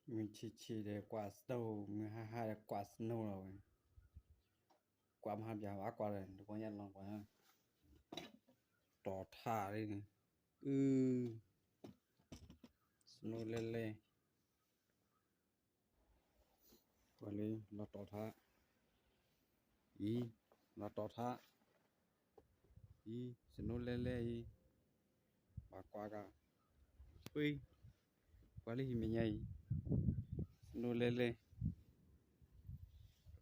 mình chỉ để quả snow mình hai là quả snow rồi quả mà hàm giá quá quả rồi được có nhận lòng quả đỏ thả đi này snow lên lên quả lên là đỏ thả ý là đỏ thả ý snow lên lên ý bà quả cả ui quả đi mình nhảy snow lên lên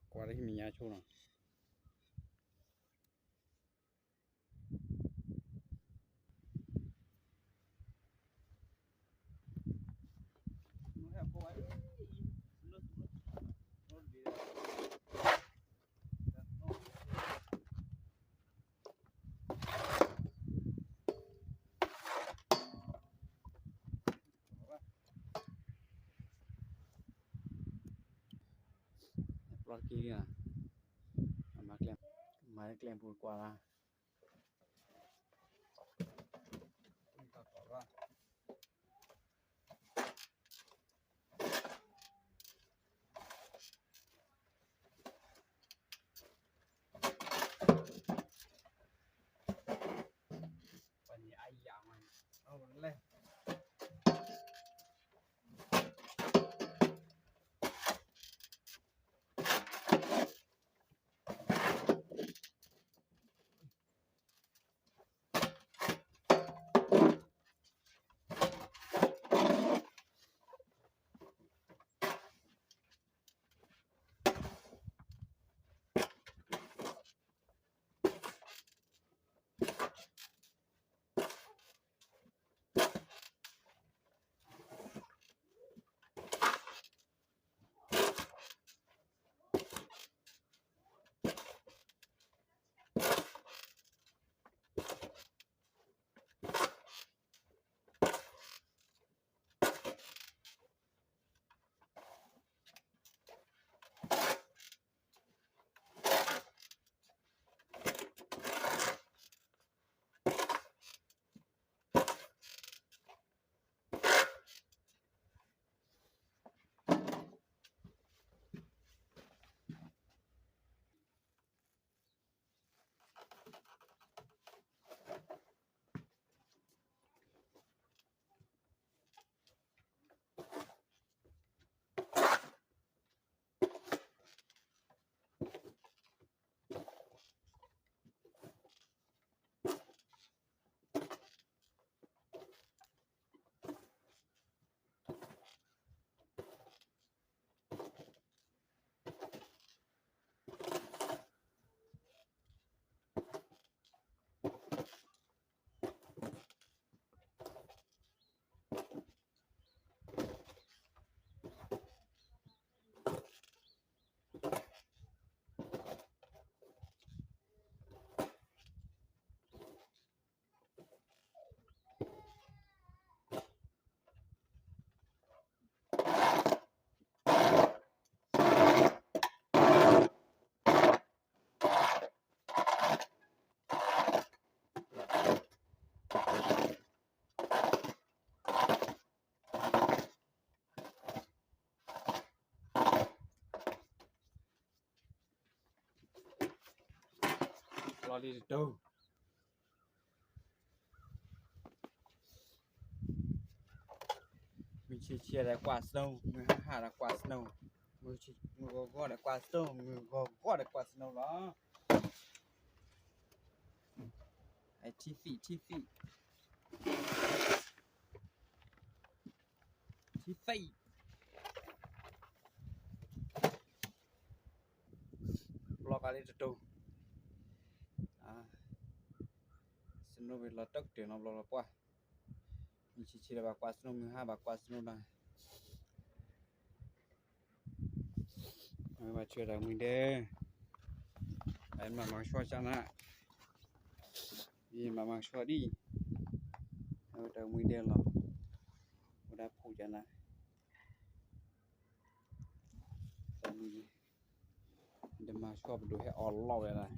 quả đi mình nhảy chỗ nào lọt kia à mà klem bùi quả là phần ai dạng này lên lo đi đâu mình chia là quả snow mình hạ là quả snow mình gọi là quả snow mình gọi là quả snow đó ai chi phí lo cái đi đâu snow về là tất để nó lo qua mình chia là quả snow mình hạ quả snow này mà chưa được mình đê em mà mang xoa chăng ạ đi mà mang xoa đi được mình đê rồi đã phụ cho này để mà xoa được hay all lo vậy này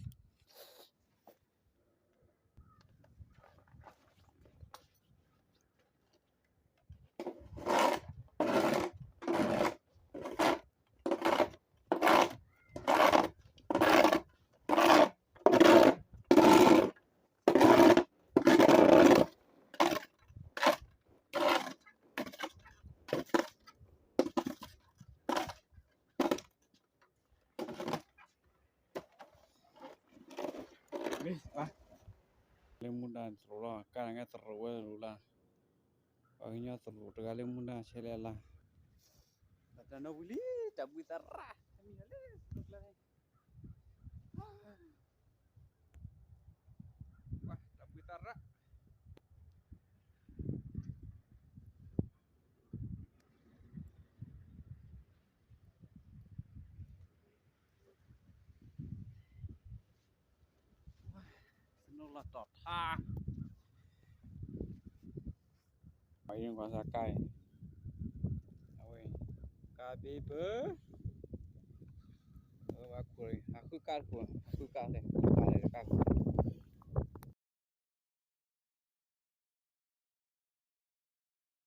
seru lah, kan nggak seru lah. Akhirnya seru, terkali muna celela. Kata nak beli, cabut tarah. Kami ada, seru lah. Wah, cabut tarah. Senang lah tot ha. Ayun ko sakay. Away. Kabe pe. Aku kar deh. Aku kar deh.